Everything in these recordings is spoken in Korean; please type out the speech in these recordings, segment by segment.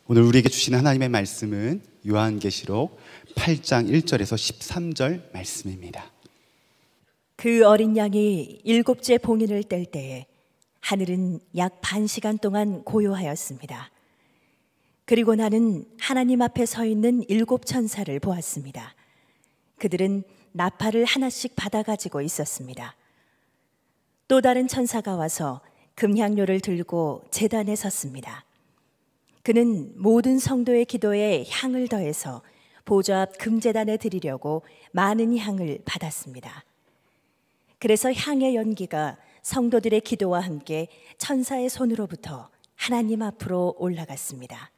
오늘 우리에게 주시는 하나님의 말씀은 요한계시록 8장 1절에서 13절 말씀입니다. 그 어린 양이 7째 봉인을 뗄 때에 하늘은 약 반 시간 동안 고요하였습니다. 그리고 나는 하나님 앞에 서 있는 7 천사를 보았습니다. 그들은 나팔을 하나씩 받아가지고 있었습니다. 또 다른 천사가 와서 금향료를 들고 제단에 섰습니다. 그는 모든 성도의 기도에 향을 더해서 보좌 앞 금제단에 드리려고 많은 향을 받았습니다. 그래서 향의 연기가 성도들의 기도와 함께 천사의 손으로부터 하나님 앞으로 올라갔습니다.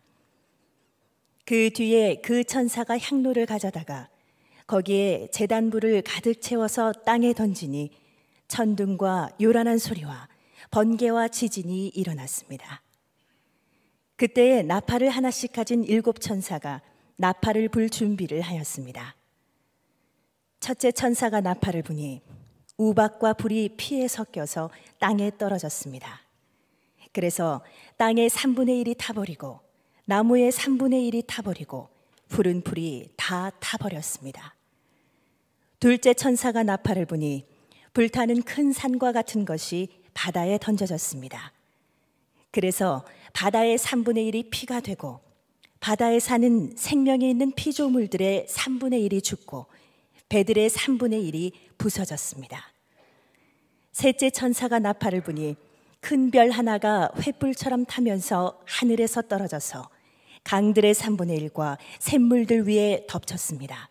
그 뒤에 그 천사가 향로를 가져다가 거기에 제단불을 가득 채워서 땅에 던지니 천둥과 요란한 소리와 번개와 지진이 일어났습니다. 그때에 나팔을 하나씩 가진 7 천사가 나팔을 불 준비를 하였습니다. 첫째 천사가 나팔을 부니 우박과 불이 피에 섞여서 땅에 떨어졌습니다. 그래서 땅의 3분의 1이 타버리고 나무의 3분의 1이 타버리고 푸른 풀이 다 타버렸습니다. 둘째 천사가 나팔을 부니 불타는 큰 산과 같은 것이 바다에 던져졌습니다. 그래서 바다의 3분의 1이 피가 되고 바다에 사는 생명이 있는 피조물들의 3분의 1이 죽고 배들의 3분의 1이 부서졌습니다. 셋째 천사가 나팔을 부니 큰 별 하나가 횃불처럼 타면서 하늘에서 떨어져서 강들의 3분의 1과 샘물들 위에 덮쳤습니다.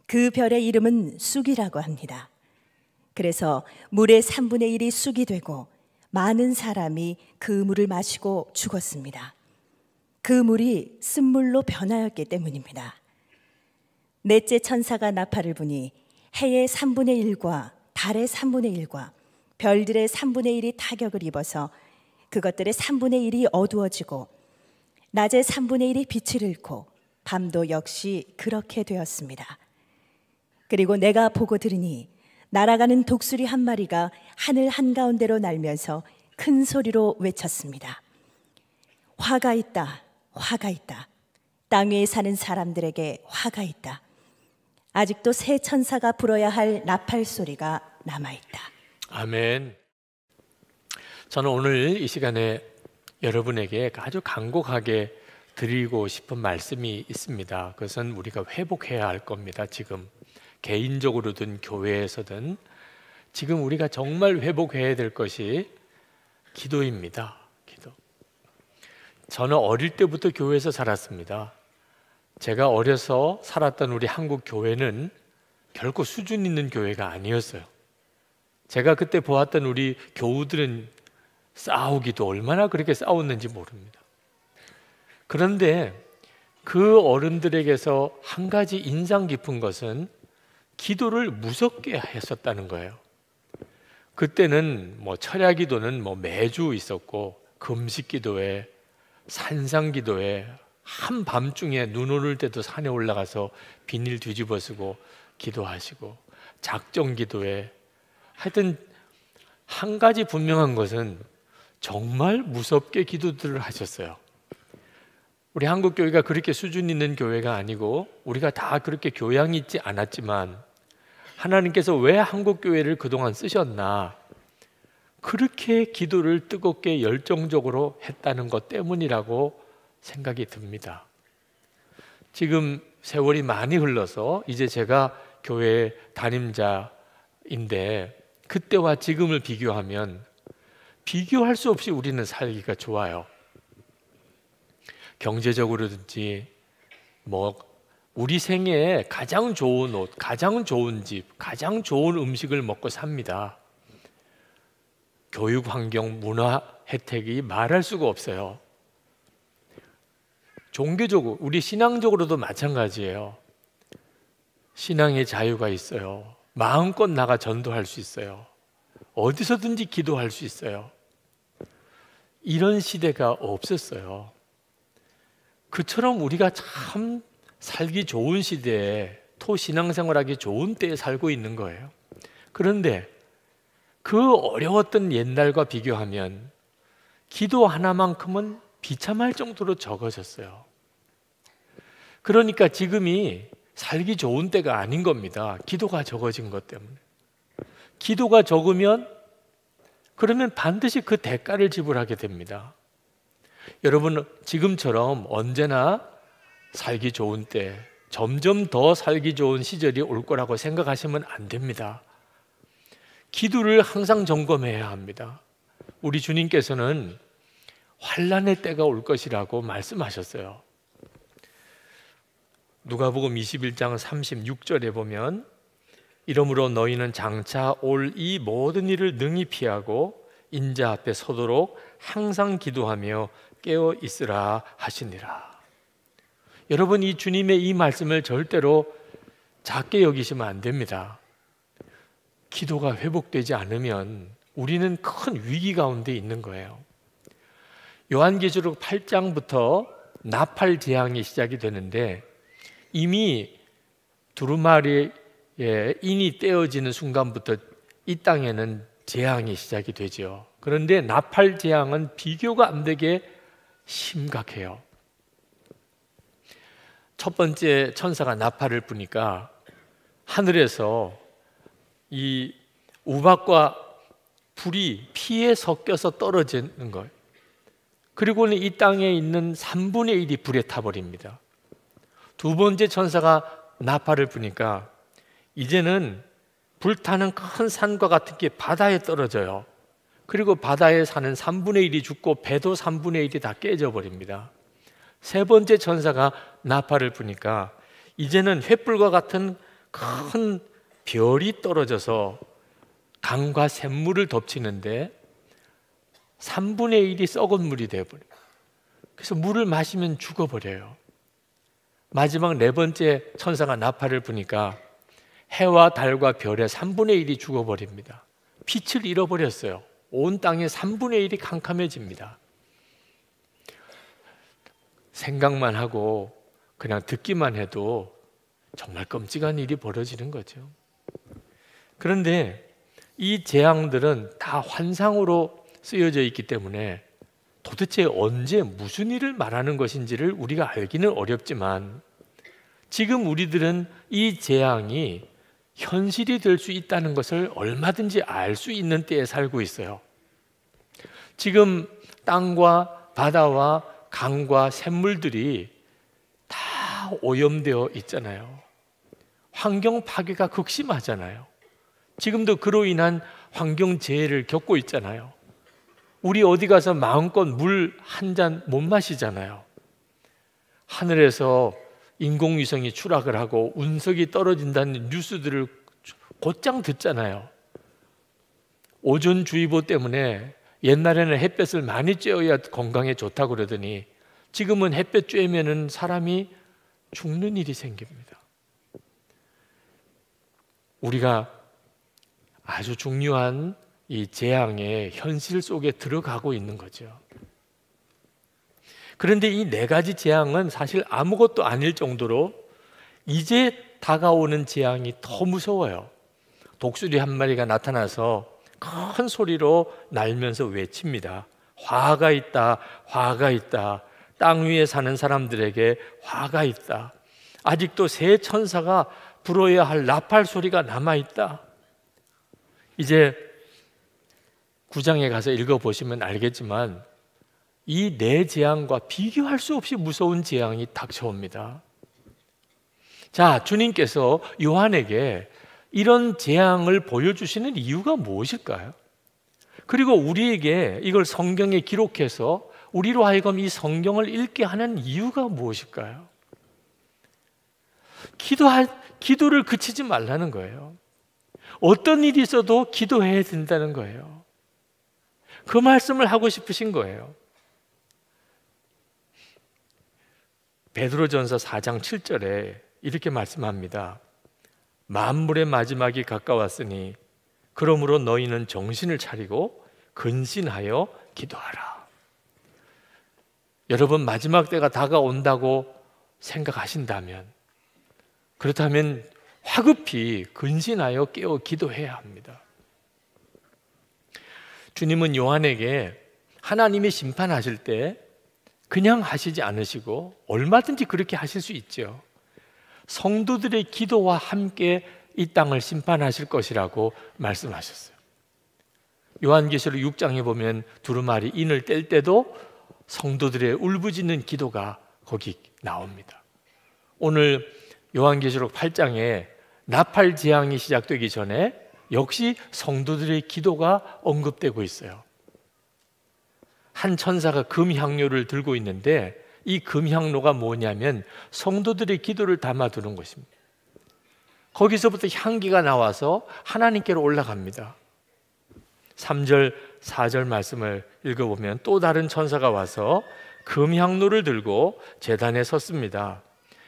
그 별의 이름은 쑥이라고 합니다. 그래서 물의 3분의 1이 쑥이 되고 많은 사람이 그 물을 마시고 죽었습니다. 그 물이 쓴물로 변하였기 때문입니다. 넷째 천사가 나팔을 부니 해의 3분의 1과 달의 3분의 1과 별들의 3분의 1이 타격을 입어서 그것들의 3분의 1이 어두워지고 낮의 3분의 1이 빛을 잃고 밤도 역시 그렇게 되었습니다. 그리고 내가 보고 들으니 날아가는 독수리 한 마리가 하늘 한가운데로 날면서 큰 소리로 외쳤습니다. 화가 있다, 화가 있다. 땅 위에 사는 사람들에게 화가 있다. 아직도 새 천사가 불어야 할 나팔 소리가 남아있다. 아멘. 저는 오늘 이 시간에 여러분에게 아주 간곡하게 드리고 싶은 말씀이 있습니다. 그것은 우리가 회복해야 할 겁니다. 지금 개인적으로든 교회에서든 지금 우리가 정말 회복해야 될 것이 기도입니다. 기도. 저는 어릴 때부터 교회에서 살았습니다. 제가 어려서 살았던 우리 한국 교회는 결코 수준 있는 교회가 아니었어요. 제가 그때 보았던 우리 교우들은 싸우기도 얼마나 그렇게 싸웠는지 모릅니다. 그런데 그 어른들에게서 한 가지 인상 깊은 것은 기도를 무섭게 했었다는 거예요. 그때는 철야 기도는 매주 있었고 금식 기도회, 산상 기도회, 한밤중에 눈 오를 때도 산에 올라가서 비닐 뒤집어 쓰고 기도하시고 작정 기도회, 하여튼 한 가지 분명한 것은 정말 무섭게 기도들을 하셨어요. 우리 한국 교회가 그렇게 수준 있는 교회가 아니고 우리가 다 그렇게 교양이 있지 않았지만 하나님께서 왜 한국 교회를 그동안 쓰셨나, 그렇게 기도를 뜨겁게 열정적으로 했다는 것 때문이라고 생각이 듭니다. 지금 세월이 많이 흘러서 이제 제가 교회 담임자인데 그때와 지금을 비교하면 비교할 수 없이 우리는 살기가 좋아요. 경제적으로든지 우리 생애에 가장 좋은 옷, 가장 좋은 집, 가장 좋은 음식을 먹고 삽니다. 교육 환경, 문화 혜택이 말할 수가 없어요. 종교적으로, 우리 신앙적으로도 마찬가지예요. 신앙의 자유가 있어요. 마음껏 나가 전도할 수 있어요. 어디서든지 기도할 수 있어요. 이런 시대가 없었어요. 그처럼 우리가 참 살기 좋은 시대에, 토신앙생활하기 좋은 때에 살고 있는 거예요. 그런데 그 어려웠던 옛날과 비교하면 기도 하나만큼은 비참할 정도로 적어졌어요. 그러니까 지금이 살기 좋은 때가 아닌 겁니다. 기도가 적어진 것 때문에. 기도가 적으면 그러면 반드시 그 대가를 지불하게 됩니다. 여러분, 지금처럼 언제나 살기 좋은 때, 점점 더 살기 좋은 시절이 올 거라고 생각하시면 안 됩니다. 기도를 항상 점검해야 합니다. 우리 주님께서는 환난의 때가 올 것이라고 말씀하셨어요. 누가복음 21장 36절에 보면 이러므로 너희는 장차 올 이 모든 일을 능히 피하고 인자 앞에 서도록 항상 기도하며 깨어 있으라 하시니라. 여러분, 이 주님의 이 말씀을 절대로 작게 여기시면 안 됩니다. 기도가 회복되지 않으면 우리는 큰 위기 가운데 있는 거예요. 요한계시록 8장부터 나팔 재앙이 시작이 되는데 이미 두루마리에 인이 떼어지는 순간부터 이 땅에는 재앙이 시작이 되죠. 그런데 나팔 재앙은 비교가 안 되게 심각해요. 첫 번째 천사가 나팔을 부니까 하늘에서 이 우박과 불이 피에 섞여서 떨어지는 거예요. 그리고는 이 땅에 있는 3분의 1이 불에 타버립니다. 두 번째 천사가 나팔을 부니까 이제는 불타는 큰 산과 같은 게 바다에 떨어져요. 그리고 바다에 사는 3분의 1이 죽고 배도 3분의 1이 다 깨져버립니다. 세 번째 천사가 나팔을 부니까 이제는 횃불과 같은 큰 별이 떨어져서 강과 샘물을 덮치는데 3분의 1이 썩은 물이 되어버려요. 그래서 물을 마시면 죽어버려요. 마지막 네 번째 천사가 나팔을 부니까 해와 달과 별의 3분의 1이 죽어버립니다. 빛을 잃어버렸어요. 온 땅의 3분의 1이 캄캄해집니다. 생각만 하고 그냥 듣기만 해도 정말 끔찍한 일이 벌어지는 거죠. 그런데 이 재앙들은 다 환상으로 쓰여져 있기 때문에 도대체 언제 무슨 일을 말하는 것인지를 우리가 알기는 어렵지만 지금 우리들은 이 재앙이 현실이 될 수 있다는 것을 얼마든지 알 수 있는 때에 살고 있어요. 지금 땅과 바다와 강과 샘물들이 다 오염되어 있잖아요. 환경 파괴가 극심하잖아요. 지금도 그로 인한 환경 재해를 겪고 있잖아요. 우리 어디 가서 마음껏 물 한 잔 못 마시잖아요. 하늘에서 인공위성이 추락을 하고 운석이 떨어진다는 뉴스들을 곧장 듣잖아요. 오존주의보 때문에 옛날에는 햇볕을 많이 쬐어야 건강에 좋다고 그러더니 지금은 햇볕 쬐면은 사람이 죽는 일이 생깁니다. 우리가 아주 중요한 이 재앙의 현실 속에 들어가고 있는 거죠. 그런데 이 네 가지 재앙은 사실 아무것도 아닐 정도로 이제 다가오는 재앙이 더 무서워요. 독수리 한 마리가 나타나서 큰 소리로 날면서 외칩니다. 화가 있다, 화가 있다. 땅 위에 사는 사람들에게 화가 있다. 아직도 새 천사가 불어야 할 나팔 소리가 남아있다. 이제 9장에 가서 읽어보시면 알겠지만 이 네 재앙과 비교할 수 없이 무서운 재앙이 닥쳐옵니다. 자, 주님께서 요한에게 이런 재앙을 보여주시는 이유가 무엇일까요? 그리고 우리에게 이걸 성경에 기록해서 우리로 하여금 이 성경을 읽게 하는 이유가 무엇일까요? 기도를 그치지 말라는 거예요. 어떤 일이 있어도 기도해야 된다는 거예요. 그 말씀을 하고 싶으신 거예요. 베드로전서 4장 7절에 이렇게 말씀합니다. 만물의 마지막이 가까웠으니 그러므로 너희는 정신을 차리고 근신하여 기도하라. 여러분, 마지막 때가 다가온다고 생각하신다면, 그렇다면 화급히 근신하여 깨어 기도해야 합니다. 주님은 요한에게 하나님이 심판하실 때 그냥 하시지 않으시고 얼마든지 그렇게 하실 수 있죠. 성도들의 기도와 함께 이 땅을 심판하실 것이라고 말씀하셨어요. 요한계시록 6장에 보면 두루마리 인을 뗄 때도 성도들의 울부짖는 기도가 거기 나옵니다. 오늘 요한계시록 8장에 나팔 재앙이 시작되기 전에 역시 성도들의 기도가 언급되고 있어요. 한 천사가 금향로를 들고 있는데 이 금향로가 뭐냐면 성도들의 기도를 담아두는 것입니다. 거기서부터 향기가 나와서 하나님께로 올라갑니다. 3절, 4절 말씀을 읽어보면 또 다른 천사가 와서 금향로를 들고 제단에 섰습니다.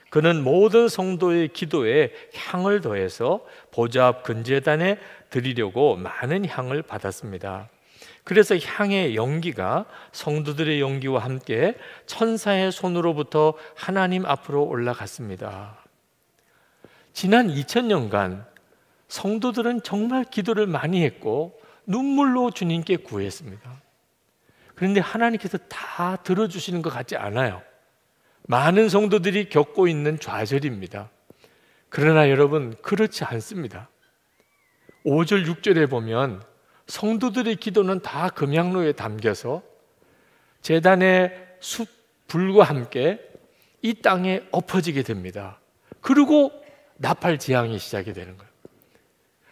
그는 모든 성도의 기도에 향을 더해서 보좌 앞 근제단에 드리려고 많은 향을 받았습니다. 그래서 향의 연기가 성도들의 연기와 함께 천사의 손으로부터 하나님 앞으로 올라갔습니다. 지난 2000년간 성도들은 정말 기도를 많이 했고 눈물로 주님께 구했습니다. 그런데 하나님께서 다 들어주시는 것 같지 않아요. 많은 성도들이 겪고 있는 좌절입니다. 그러나 여러분, 그렇지 않습니다. 5절, 6절에 보면 성도들의 기도는 다 금향로에 담겨서 제단의 숲 불과 함께 이 땅에 엎어지게 됩니다. 그리고 나팔 재앙이 시작이 되는 거예요.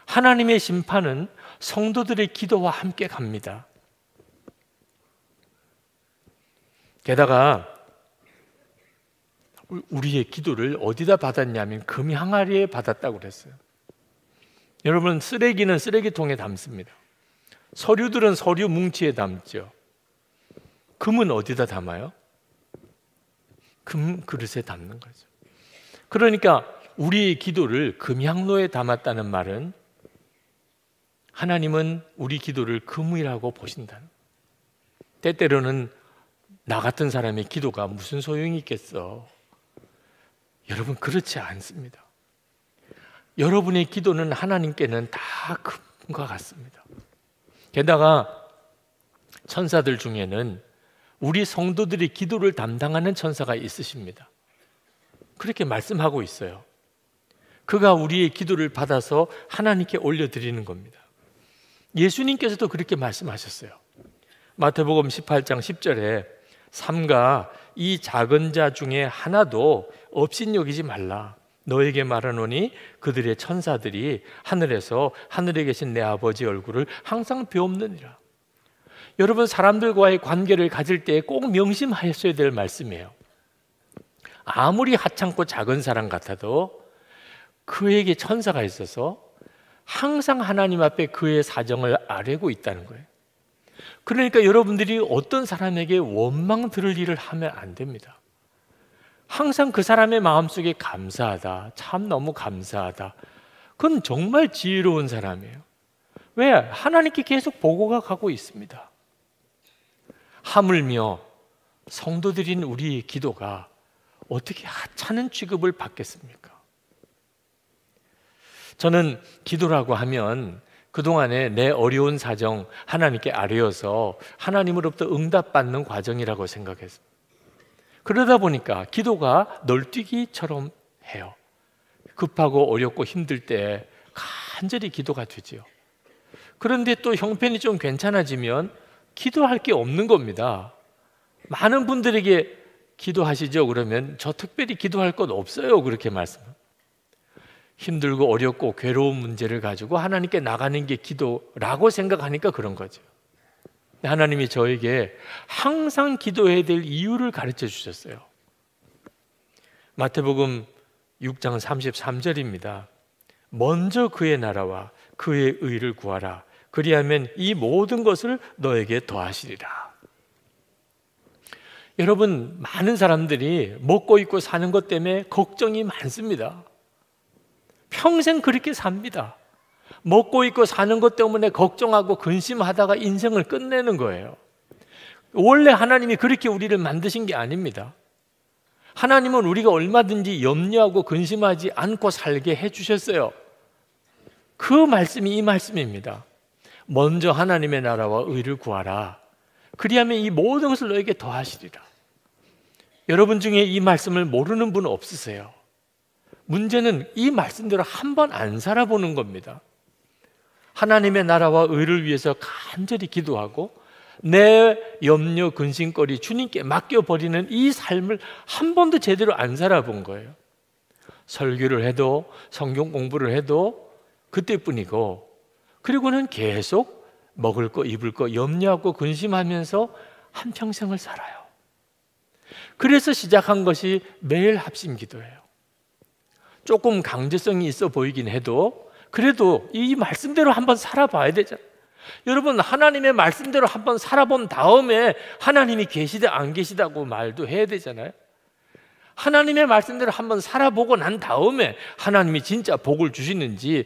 하나님의 심판은 성도들의 기도와 함께 갑니다. 게다가 우리의 기도를 어디다 받았냐면 금항아리에 받았다고 그랬어요. 여러분, 쓰레기는 쓰레기통에 담습니다. 서류들은 서류 뭉치에 담죠. 금은 어디다 담아요? 금 그릇에 담는 거죠. 그러니까 우리의 기도를 금향로에 담았다는 말은 하나님은 우리 기도를 금이라고 보신다는 거예요. 때때로는 나 같은 사람의 기도가 무슨 소용이 있겠어? 여러분, 그렇지 않습니다. 여러분의 기도는 하나님께는 다 금과 같습니다. 게다가 천사들 중에는 우리 성도들의 기도를 담당하는 천사가 있으십니다. 그렇게 말씀하고 있어요. 그가 우리의 기도를 받아서 하나님께 올려드리는 겁니다. 예수님께서도 그렇게 말씀하셨어요. 마태복음 18장 10절에 삼가 이 작은 자 중에 하나도 업신여기지 말라. 너에게 말하노니 그들의 천사들이 하늘에서 하늘에 계신 내 아버지 얼굴을 항상 배옵느니라. 여러분, 사람들과의 관계를 가질 때 꼭 명심하셔야 될 말씀이에요. 아무리 하찮고 작은 사람 같아도 그에게 천사가 있어서 항상 하나님 앞에 그의 사정을 아뢰고 있다는 거예요. 그러니까 여러분들이 어떤 사람에게 원망 들을 일을 하면 안 됩니다. 항상 그 사람의 마음속에 감사하다, 참 너무 감사하다, 그건 정말 지혜로운 사람이에요. 왜? 하나님께 계속 보고가 가고 있습니다. 하물며 성도들인 우리의 기도가 어떻게 하찮은 취급을 받겠습니까? 저는 기도라고 하면 그동안에 내 어려운 사정 하나님께 아뢰어서 하나님으로부터 응답받는 과정이라고 생각했습니다. 그러다 보니까 기도가 널뛰기처럼 해요. 급하고 어렵고 힘들 때 간절히 기도가 되지요. 그런데 또 형편이 좀 괜찮아지면 기도할 게 없는 겁니다. 많은 분들에게 기도하시죠? 그러면 저 특별히 기도할 것 없어요. 그렇게 말씀합니다. 힘들고 어렵고 괴로운 문제를 가지고 하나님께 나가는 게 기도라고 생각하니까 그런 거죠. 하나님이 저에게 항상 기도해야 될 이유를 가르쳐 주셨어요. 마태복음 6장 33절입니다. 먼저 그의 나라와 그의 의를 구하라. 그리하면 이 모든 것을 너에게 더하시리라. 여러분, 많은 사람들이 먹고 입고 사는 것 때문에 걱정이 많습니다. 평생 그렇게 삽니다. 먹고 입고 사는 것 때문에 걱정하고 근심하다가 인생을 끝내는 거예요. 원래 하나님이 그렇게 우리를 만드신 게 아닙니다. 하나님은 우리가 얼마든지 염려하고 근심하지 않고 살게 해주셨어요. 그 말씀이 이 말씀입니다. 먼저 하나님의 나라와 의를 구하라. 그리하면 이 모든 것을 너에게 더하시리라. 여러분 중에 이 말씀을 모르는 분 없으세요? 문제는 이 말씀대로 한 번 안 살아보는 겁니다. 하나님의 나라와 의를 위해서 간절히 기도하고 내 염려, 근심거리 주님께 맡겨버리는 이 삶을 한 번도 제대로 안 살아본 거예요. 설교를 해도 성경 공부를 해도 그때뿐이고, 그리고는 계속 먹을 거 입을 거 염려하고 근심하면서 한평생을 살아요. 그래서 시작한 것이 매일 합심 기도예요. 조금 강제성이 있어 보이긴 해도 그래도 이 말씀대로 한번 살아봐야 되잖아요. 여러분, 하나님의 말씀대로 한번 살아본 다음에 하나님이 계시다 안 계시다고 말도 해야 되잖아요. 하나님의 말씀대로 한번 살아보고 난 다음에 하나님이 진짜 복을 주시는지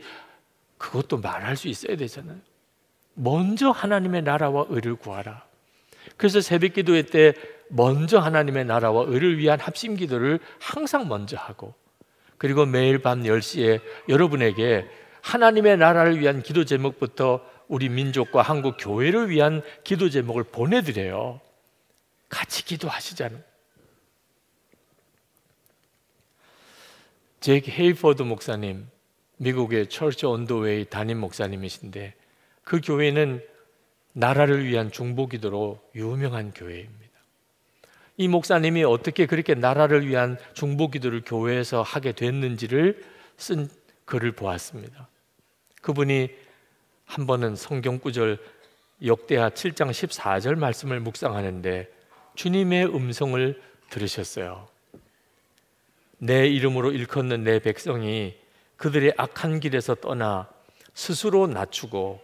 그것도 말할 수 있어야 되잖아요. 먼저 하나님의 나라와 의를 구하라. 그래서 새벽 기도회 때 먼저 하나님의 나라와 의를 위한 합심 기도를 항상 먼저 하고, 그리고 매일 밤 10시에 여러분에게 하나님의 나라를 위한 기도 제목부터 우리 민족과 한국 교회를 위한 기도 제목을 보내드려요. 같이 기도하시잖아요. 제이크 헤이포드 목사님, 미국의 처치 온 더 웨이 담임 목사님이신데 그 교회는 나라를 위한 중보 기도로 유명한 교회입니다. 이 목사님이 어떻게 그렇게 나라를 위한 중보 기도를 교회에서 하게 됐는지를 쓴 글을 보았습니다. 그분이 한 번은 성경 구절 역대하 7장 14절 말씀을 묵상하는데 주님의 음성을 들으셨어요. 내 이름으로 일컫는 내 백성이 그들의 악한 길에서 떠나 스스로 낮추고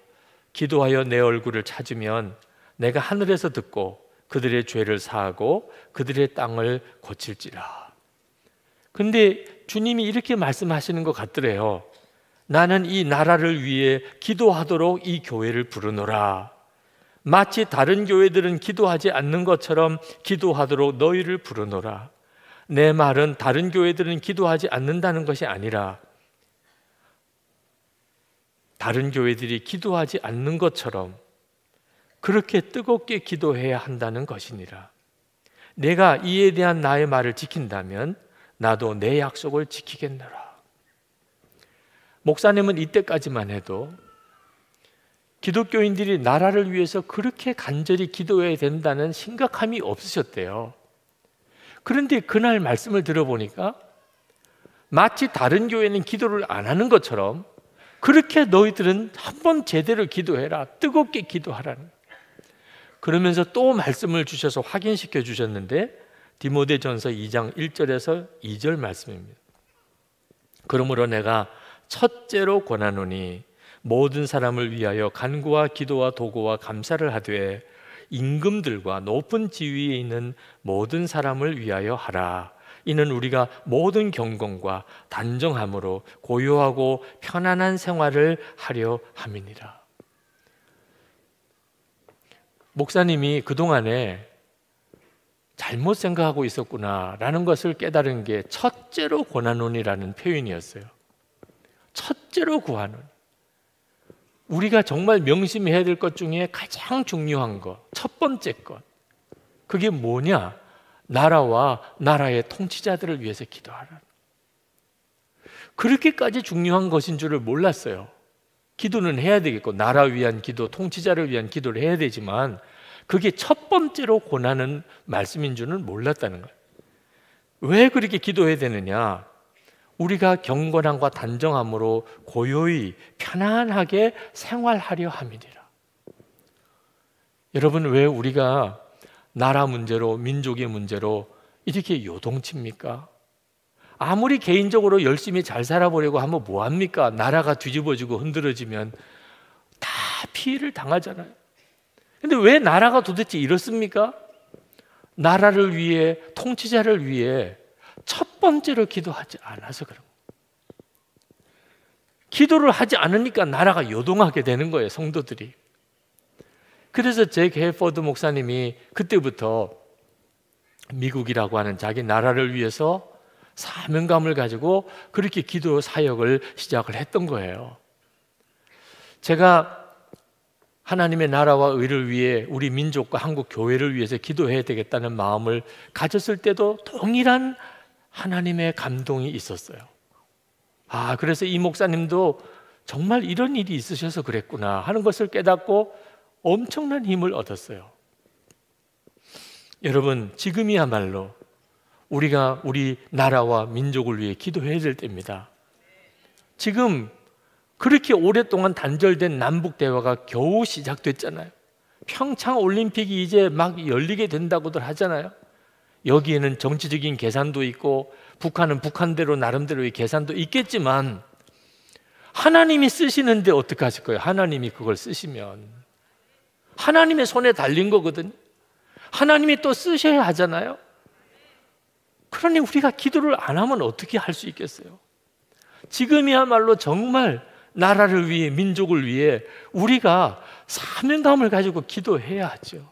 기도하여 내 얼굴을 찾으면 내가 하늘에서 듣고 그들의 죄를 사하고 그들의 땅을 고칠지라. 근데 주님이 이렇게 말씀하시는 것 같더래요. 나는 이 나라를 위해 기도하도록 이 교회를 부르노라. 마치 다른 교회들은 기도하지 않는 것처럼 기도하도록 너희를 부르노라. 내 말은 다른 교회들은 기도하지 않는다는 것이 아니라 다른 교회들이 기도하지 않는 것처럼 그렇게 뜨겁게 기도해야 한다는 것이니라. 내가 이에 대한 나의 말을 지킨다면 나도 내 약속을 지키겠노라. 목사님은 이때까지만 해도 기독교인들이 나라를 위해서 그렇게 간절히 기도해야 된다는 심각함이 없으셨대요. 그런데 그날 말씀을 들어보니까 마치 다른 교회는 기도를 안 하는 것처럼 그렇게 너희들은 한번 제대로 기도해라, 뜨겁게 기도하라는, 그러면서 또 말씀을 주셔서 확인시켜 주셨는데 디모데전서 2장 1절에서 2절 말씀입니다. 그러므로 내가 첫째로 권하노니 모든 사람을 위하여 간구와 기도와 도구와 감사를 하되 임금들과 높은 지위에 있는 모든 사람을 위하여 하라. 이는 우리가 모든 경건과 단정함으로 고요하고 편안한 생활을 하려 함이니라. 목사님이 그동안에 잘못 생각하고 있었구나라는 것을 깨달은 게 첫째로 권하노니라는 표현이었어요. 첫째로 구하노니. 우리가 정말 명심해야 될 것 중에 가장 중요한 것, 첫 번째 것, 그게 뭐냐? 나라와 나라의 통치자들을 위해서 기도하라. 그렇게까지 중요한 것인 줄을 몰랐어요. 기도는 해야 되겠고 나라 위한 기도, 통치자를 위한 기도를 해야 되지만 그게 첫 번째로 권하는 말씀인 줄은 몰랐다는 거예요. 왜 그렇게 기도해야 되느냐? 우리가 경건함과 단정함으로 고요히 편안하게 생활하려 함이니라. 여러분, 왜 우리가 나라 문제로, 민족의 문제로 이렇게 요동칩니까? 아무리 개인적으로 열심히 잘 살아보려고 하면 뭐합니까? 나라가 뒤집어지고 흔들어지면 다 피해를 당하잖아요. 근데 왜 나라가 도대체 이렇습니까? 나라를 위해, 통치자를 위해 첫 번째로 기도하지 않아서 그런 거예요. 기도를 하지 않으니까 나라가 요동하게 되는 거예요, 성도들이. 그래서 제이크 헤이포드 목사님이 그때부터 미국이라고 하는 자기 나라를 위해서 사명감을 가지고 그렇게 기도 사역을 시작을 했던 거예요. 제가 하나님의 나라와 의를 위해 우리 민족과 한국 교회를 위해서 기도해야 되겠다는 마음을 가졌을 때도 동일한 하나님의 감동이 있었어요. 그래서 이 목사님도 정말 이런 일이 있으셔서 그랬구나 하는 것을 깨닫고 엄청난 힘을 얻었어요. 여러분, 지금이야말로 우리가 우리 나라와 민족을 위해 기도해야 될 때입니다. 지금 그렇게 오랫동안 단절된 남북 대화가 겨우 시작됐잖아요. 평창 올림픽이 이제 막 열리게 된다고들 하잖아요. 여기에는 정치적인 계산도 있고 북한은 북한대로 나름대로의 계산도 있겠지만 하나님이 쓰시는데 어떡하실 거예요? 하나님이 그걸 쓰시면 하나님의 손에 달린 거거든요. 하나님이 또 쓰셔야 하잖아요. 그러니 우리가 기도를 안 하면 어떻게 할 수 있겠어요? 지금이야말로 정말 나라를 위해, 민족을 위해 우리가 사명감을 가지고 기도해야 하죠.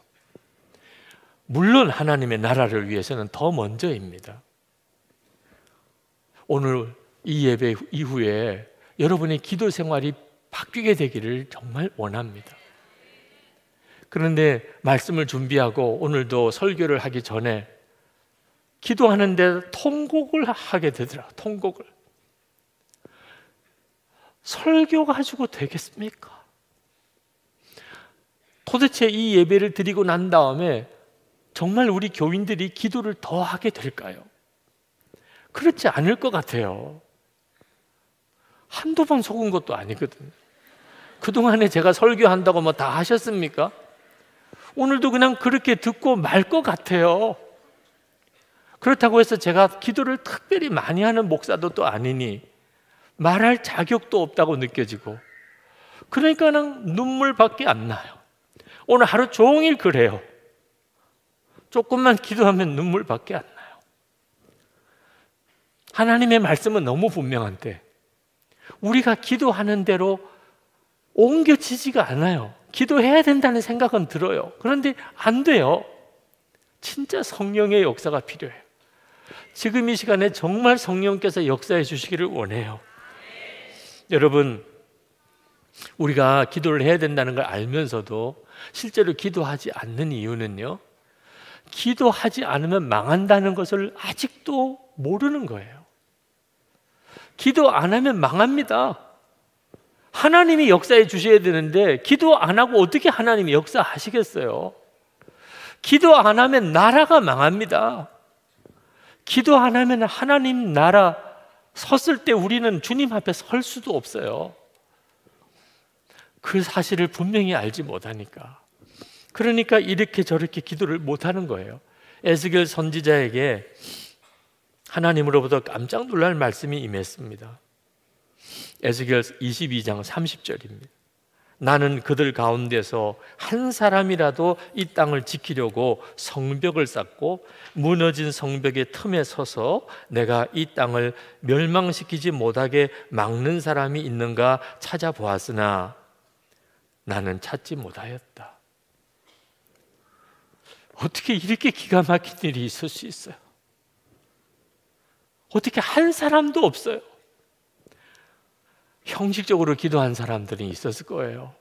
물론 하나님의 나라를 위해서는 더 먼저입니다. 오늘 이 예배 이후에 여러분의 기도 생활이 바뀌게 되기를 정말 원합니다. 그런데 말씀을 준비하고 오늘도 설교를 하기 전에 기도하는데 통곡을 하게 되더라고요. 통곡을. 설교 가지고 되겠습니까? 도대체 이 예배를 드리고 난 다음에 정말 우리 교인들이 기도를 더 하게 될까요? 그렇지 않을 것 같아요. 한두 번 속은 것도 아니거든요. 그동안에 제가 설교한다고 뭐 다 하셨습니까? 오늘도 그냥 그렇게 듣고 말 것 같아요. 그렇다고 해서 제가 기도를 특별히 많이 하는 목사도 또 아니니 말할 자격도 없다고 느껴지고, 그러니까 그냥 눈물밖에 안 나요. 오늘 하루 종일 그래요. 조금만 기도하면 눈물밖에 안 나요. 하나님의 말씀은 너무 분명한데 우리가 기도하는 대로 옮겨지지가 않아요. 기도해야 된다는 생각은 들어요. 그런데 안 돼요. 진짜 성령의 역사가 필요해요. 지금 이 시간에 정말 성령께서 역사해 주시기를 원해요. 여러분, 우리가 기도를 해야 된다는 걸 알면서도 실제로 기도하지 않는 이유는요, 기도하지 않으면 망한다는 것을 아직도 모르는 거예요. 기도 안 하면 망합니다. 하나님이 역사해 주셔야 되는데 기도 안 하고 어떻게 하나님이 역사하시겠어요? 기도 안 하면 나라가 망합니다. 기도 안 하면 하나님 나라 섰을 때 우리는 주님 앞에 설 수도 없어요. 그 사실을 분명히 알지 못하니까. 그러니까 이렇게 저렇게 기도를 못하는 거예요. 에스겔 선지자에게 하나님으로부터 깜짝 놀랄 말씀이 임했습니다. 에스겔 22장 30절입니다. 나는 그들 가운데서 한 사람이라도 이 땅을 지키려고 성벽을 쌓고 무너진 성벽의 틈에 서서 내가 이 땅을 멸망시키지 못하게 막는 사람이 있는가 찾아보았으나 나는 찾지 못하였다. 어떻게 이렇게 기가 막힌 일이 있을 수 있어요? 어떻게 한 사람도 없어요? 형식적으로 기도한 사람들이 있었을 거예요.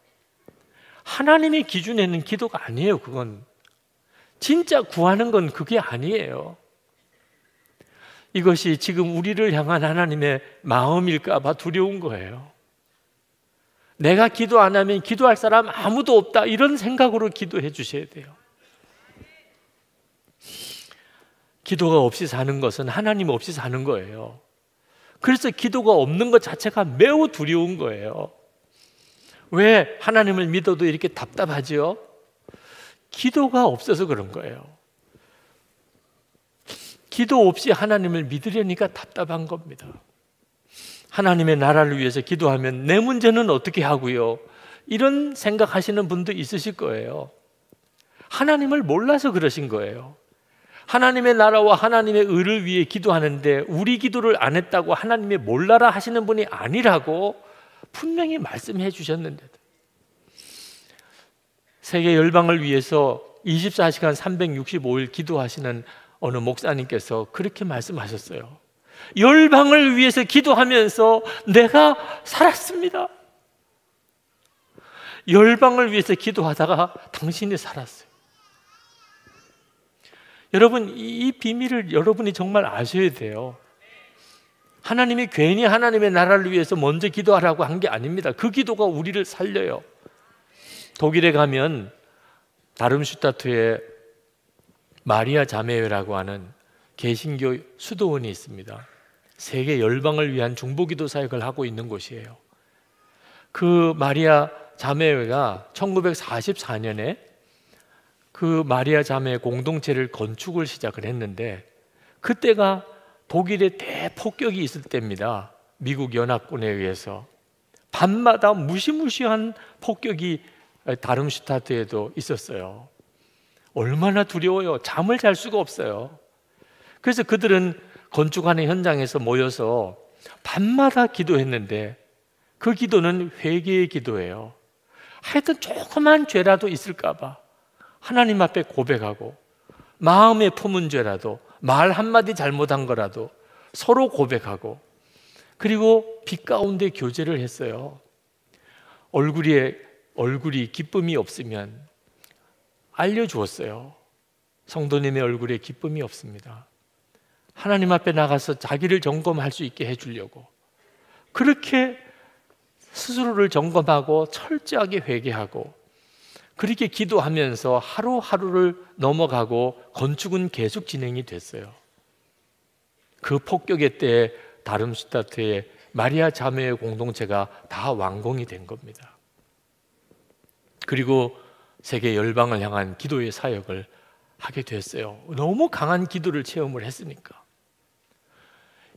하나님의 기준에는 기도가 아니에요. 그건 진짜 구하는 건 그게 아니에요. 이것이 지금 우리를 향한 하나님의 마음일까 봐 두려운 거예요. 내가 기도 안 하면 기도할 사람 아무도 없다, 이런 생각으로 기도해 주셔야 돼요. 기도가 없이 사는 것은 하나님 없이 사는 거예요. 그래서 기도가 없는 것 자체가 매우 두려운 거예요. 왜 하나님을 믿어도 이렇게 답답하지요? 기도가 없어서 그런 거예요. 기도 없이 하나님을 믿으려니까 답답한 겁니다. 하나님의 나라를 위해서 기도하면 내 문제는 어떻게 하고요? 이런 생각하시는 분도 있으실 거예요. 하나님을 몰라서 그러신 거예요. 하나님의 나라와 하나님의 의를 위해 기도하는데 우리 기도를 안 했다고 하나님의 몰라라 하시는 분이 아니라고 분명히 말씀해 주셨는데도, 세계 열방을 위해서 24시간 365일 기도하시는 어느 목사님께서 그렇게 말씀하셨어요. 열방을 위해서 기도하면서 내가 살았습니다. 열방을 위해서 기도하다가 당신이 살았어요. 여러분, 이 비밀을 여러분이 정말 아셔야 돼요. 하나님이 괜히 하나님의 나라를 위해서 먼저 기도하라고 한 게 아닙니다. 그 기도가 우리를 살려요. 독일에 가면 다름슈타트에 마리아 자매회라고 하는 개신교 수도원이 있습니다. 세계 열방을 위한 중보기도 사역을 하고 있는 곳이에요. 그 마리아 자매회가 1944년에 그 마리아 자매 공동체를 건축을 시작을 했는데, 그때가 독일의 대폭격이 있을 때입니다. 미국 연합군에 의해서 밤마다 무시무시한 폭격이 다름슈타트에도 있었어요. 얼마나 두려워요. 잠을 잘 수가 없어요. 그래서 그들은 건축하는 현장에서 모여서 밤마다 기도했는데, 그 기도는 회개의 기도예요. 하여튼 조그만 죄라도 있을까 봐 하나님 앞에 고백하고, 마음에 품은 죄라도, 말 한마디 잘못한 거라도 서로 고백하고, 그리고 빛 가운데 교제를 했어요. 얼굴이 기쁨이 없으면 알려주었어요. 성도님의 얼굴에 기쁨이 없습니다. 하나님 앞에 나가서 자기를 점검할 수 있게 해주려고 그렇게 스스로를 점검하고 철저하게 회개하고, 그렇게 기도하면서 하루하루를 넘어가고 건축은 계속 진행이 됐어요. 그 폭격의 때에 다름슈타트의 마리아 자매의 공동체가 다 완공이 된 겁니다. 그리고 세계 열방을 향한 기도의 사역을 하게 됐어요. 너무 강한 기도를 체험을 했으니까.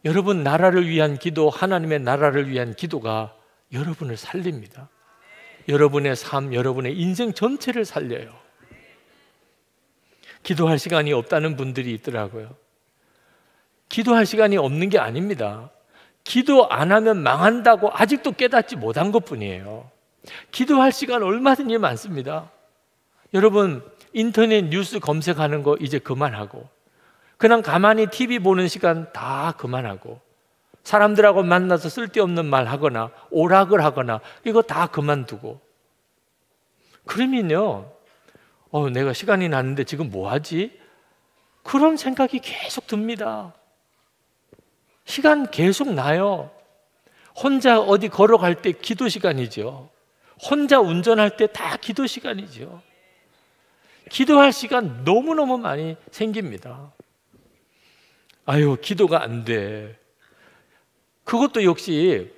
여러분, 나라를 위한 기도, 하나님의 나라를 위한 기도가 여러분을 살립니다. 여러분의 삶, 여러분의 인생 전체를 살려요. 기도할 시간이 없다는 분들이 있더라고요. 기도할 시간이 없는 게 아닙니다. 기도 안 하면 망한다고 아직도 깨닫지 못한 것뿐이에요. 기도할 시간 얼마든지 많습니다. 여러분, 인터넷 뉴스 검색하는 거 이제 그만하고, 그냥 가만히 TV 보는 시간 다 그만하고, 사람들하고 만나서 쓸데없는 말 하거나 오락을 하거나 이거 다 그만두고, 그러면요, 내가 시간이 났는데 지금 뭐 하지? 그런 생각이 계속 듭니다. 시간 계속 나요. 혼자 어디 걸어갈 때 기도 시간이죠. 혼자 운전할 때 다 기도 시간이죠. 기도할 시간 너무너무 많이 생깁니다. 아유, 기도가 안 돼. 그것도 역시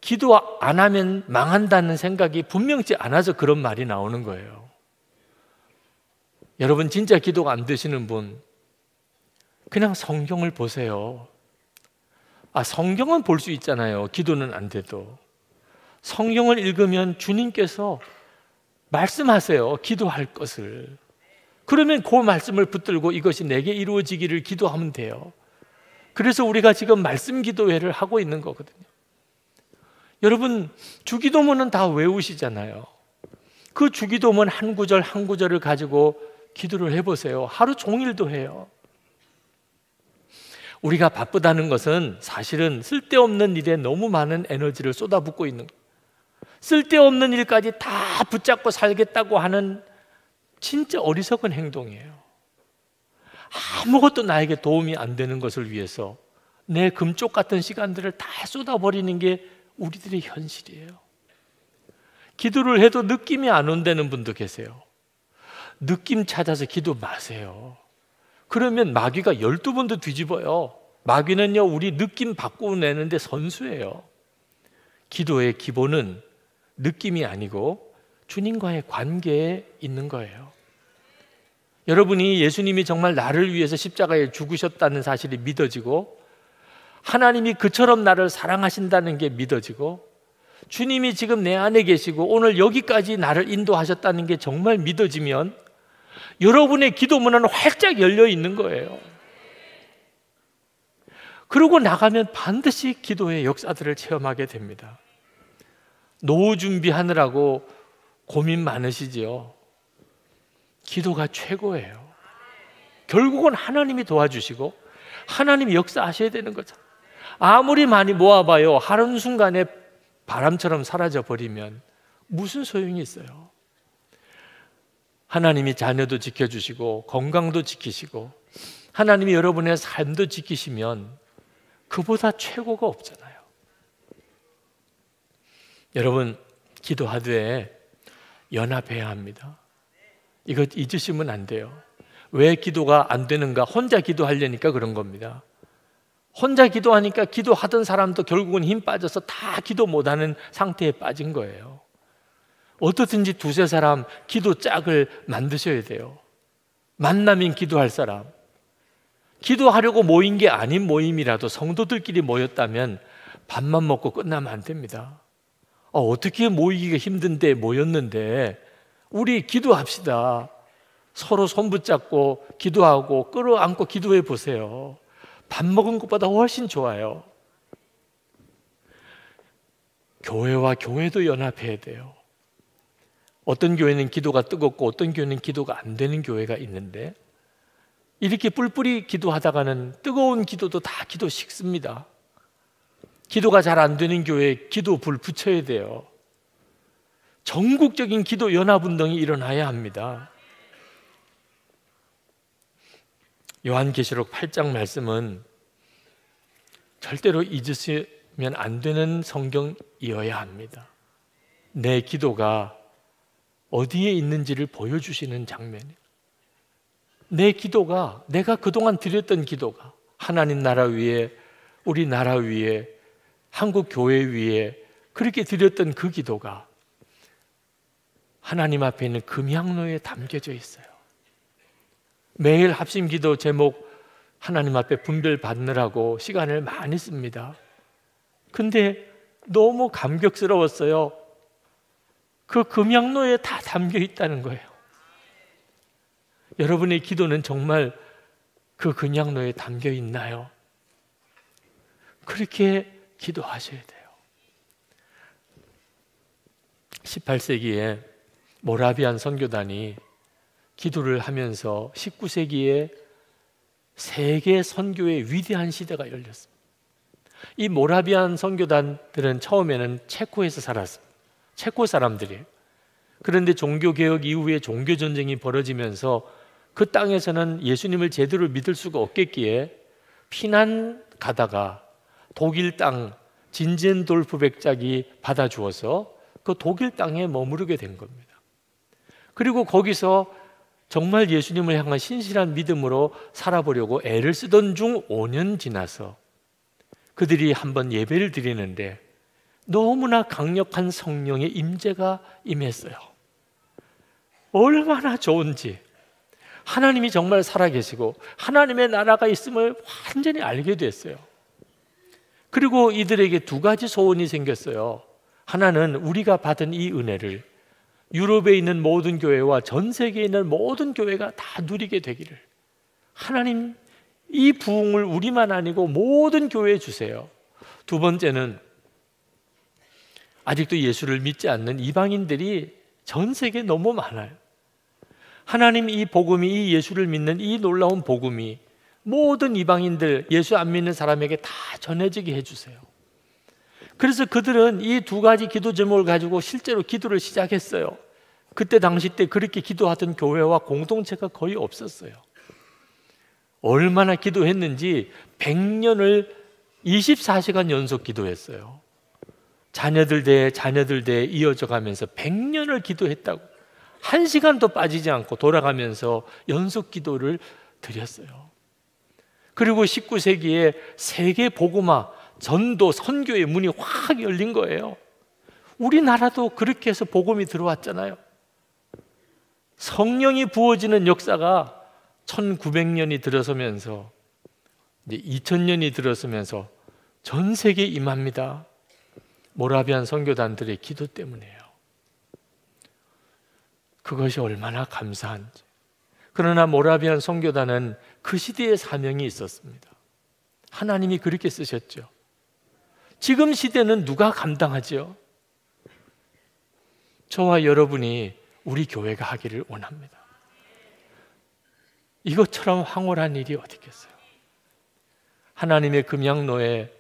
기도 안 하면 망한다는 생각이 분명치 않아서 그런 말이 나오는 거예요. 여러분, 진짜 기도가 안 되시는 분, 그냥 성경을 보세요. 성경은 볼 수 있잖아요. 기도는 안 돼도. 성경을 읽으면 주님께서 말씀하세요. 기도할 것을. 그러면 그 말씀을 붙들고 이것이 내게 이루어지기를 기도하면 돼요. 그래서 우리가 지금 말씀 기도회를 하고 있는 거거든요. 여러분, 주기도문은 다 외우시잖아요. 그 주기도문 한 구절 한 구절을 가지고 기도를 해보세요. 하루 종일도 해요. 우리가 바쁘다는 것은 사실은 쓸데없는 일에 너무 많은 에너지를 쏟아붓고 있는 거예요. 쓸데없는 일까지 다 붙잡고 살겠다고 하는 진짜 어리석은 행동이에요. 아무것도 나에게 도움이 안 되는 것을 위해서 내 금쪽 같은 시간들을 다 쏟아버리는 게 우리들의 현실이에요. 기도를 해도 느낌이 안 온다는 분도 계세요. 느낌 찾아서 기도 마세요. 그러면 마귀가 12번도 뒤집어요. 마귀는요, 우리 느낌 바꾸내는데 선수예요. 기도의 기본은 느낌이 아니고 주님과의 관계에 있는 거예요. 여러분이 예수님이 정말 나를 위해서 십자가에 죽으셨다는 사실이 믿어지고, 하나님이 그처럼 나를 사랑하신다는 게 믿어지고, 주님이 지금 내 안에 계시고 오늘 여기까지 나를 인도하셨다는 게 정말 믿어지면 여러분의 기도문은 활짝 열려 있는 거예요. 그러고 나가면 반드시 기도의 역사들을 체험하게 됩니다. 노후 준비하느라고 고민 많으시지요? 기도가 최고예요. 결국은 하나님이 도와주시고 하나님이 역사하셔야 되는 거죠. 아무리 많이 모아봐요, 한순간에 바람처럼 사라져 버리면 무슨 소용이 있어요? 하나님이 자녀도 지켜주시고 건강도 지키시고 하나님이 여러분의 삶도 지키시면 그보다 최고가 없잖아요. 여러분, 기도하되 연합해야 합니다. 이거 잊으시면 안 돼요. 왜 기도가 안 되는가? 혼자 기도하려니까 그런 겁니다. 혼자 기도하니까 기도하던 사람도 결국은 힘 빠져서 다 기도 못하는 상태에 빠진 거예요. 어떻든지 두세 사람 기도 짝을 만드셔야 돼요. 만나면 기도할 사람. 기도하려고 모인 게 아닌 모임이라도 성도들끼리 모였다면 밥만 먹고 끝나면 안 됩니다. 어떻게 모이기가 힘든데 모였는데 우리 기도합시다. 서로 손 붙잡고 기도하고 끌어안고 기도해 보세요. 밥 먹은 것보다 훨씬 좋아요. 교회와 교회도 연합해야 돼요. 어떤 교회는 기도가 뜨겁고 어떤 교회는 기도가 안 되는 교회가 있는데 이렇게 뿔뿔이 기도하다가는 뜨거운 기도도 다 기도 식습니다. 기도가 잘 안 되는 교회에 기도 불 붙여야 돼요. 전국적인 기도 연합운동이 일어나야 합니다. 요한계시록 8장 말씀은 절대로 잊으시면 안 되는 성경이어야 합니다. 내 기도가 어디에 있는지를 보여주시는 장면이에요. 내 기도가, 내가 그동안 드렸던 기도가 하나님 나라 위에, 우리 나라 위에, 한국 교회 위에 그렇게 드렸던 그 기도가 하나님 앞에 있는 금향로에 담겨져 있어요. 매일 합심 기도 제목 하나님 앞에 분별 받느라고 시간을 많이 씁니다. 근데 너무 감격스러웠어요. 그 금향로에 다 담겨 있다는 거예요. 여러분의 기도는 정말 그 금향로에 담겨 있나요? 그렇게 기도하셔야 돼요. 18세기에 모라비안 선교단이 기도를 하면서 19세기에 세계 선교의 위대한 시대가 열렸습니다. 이 모라비안 선교단들은 처음에는 체코에서 살았습니다. 체코 사람들이에요. 그런데 종교개혁 이후에 종교전쟁이 벌어지면서 그 땅에서는 예수님을 제대로 믿을 수가 없겠기에 피난 가다가 독일 땅 진젠돌프 백작이 받아주어서 그 독일 땅에 머무르게 된 겁니다. 그리고 거기서 정말 예수님을 향한 신실한 믿음으로 살아보려고 애를 쓰던 중 5년 지나서 그들이 한번 예배를 드리는데 너무나 강력한 성령의 임재가 임했어요. 얼마나 좋은지, 하나님이 정말 살아계시고 하나님의 나라가 있음을 완전히 알게 됐어요. 그리고 이들에게 두 가지 소원이 생겼어요. 하나는 우리가 받은 이 은혜를 유럽에 있는 모든 교회와 전 세계에 있는 모든 교회가 다 누리게 되기를, 하나님 이 부흥을 우리만 아니고 모든 교회에 주세요. 두 번째는 아직도 예수를 믿지 않는 이방인들이 전 세계에 너무 많아요. 하나님 이 복음이, 이 예수를 믿는 이 놀라운 복음이 모든 이방인들, 예수 안 믿는 사람에게 다 전해지게 해주세요. 그래서 그들은 이 두 가지 기도 제목을 가지고 실제로 기도를 시작했어요. 그때 당시 때 그렇게 기도하던 교회와 공동체가 거의 없었어요. 얼마나 기도했는지 100년을 24시간 연속 기도했어요. 자녀들 대에 이어져 가면서 100년을 기도했다고, 1시간도 빠지지 않고 돌아가면서 연속 기도를 드렸어요. 그리고 19세기에 세계 복음화, 전도, 선교의 문이 확 열린 거예요. 우리나라도 그렇게 해서 복음이 들어왔잖아요. 성령이 부어지는 역사가 1900년이 들어서면서 이제 2000년이 들어서면서 전 세계에 임합니다. 모라비안 선교단들의 기도 때문이에요. 그것이 얼마나 감사한지. 그러나 모라비안 선교단은 그 시대의 사명이 있었습니다. 하나님이 그렇게 쓰셨죠. 지금 시대는 누가 감당하죠? 저와 여러분이 우리 교회가 하기를 원합니다. 이것처럼 황홀한 일이 어디 있겠어요? 하나님의 금양로에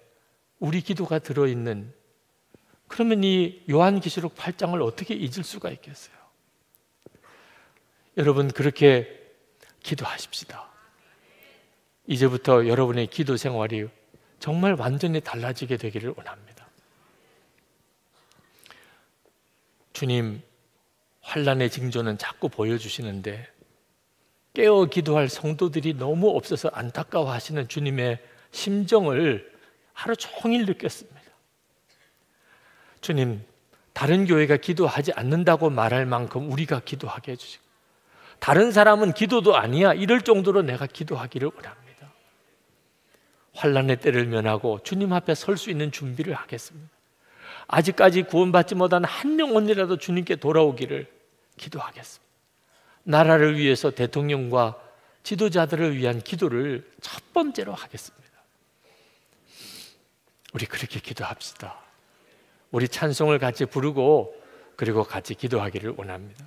우리 기도가 들어있는 그러면 이 요한계시록 8장을 어떻게 잊을 수가 있겠어요? 여러분, 그렇게 기도하십시다. 이제부터 여러분의 기도 생활이 정말 완전히 달라지게 되기를 원합니다. 주님, 환난의 징조는 자꾸 보여주시는데 깨어 기도할 성도들이 너무 없어서 안타까워하시는 주님의 심정을 하루 종일 느꼈습니다. 주님, 다른 교회가 기도하지 않는다고 말할 만큼 우리가 기도하게 해주시고, 다른 사람은 기도도 아니야 이럴 정도로 내가 기도하기를 원합니다. 환난의 때를 면하고 주님 앞에 설 수 있는 준비를 하겠습니다. 아직까지 구원받지 못한 한 영혼이라도 주님께 돌아오기를 기도하겠습니다. 나라를 위해서 대통령과 지도자들을 위한 기도를 첫 번째로 하겠습니다. 우리 그렇게 기도합시다. 우리 찬송을 같이 부르고 그리고 같이 기도하기를 원합니다.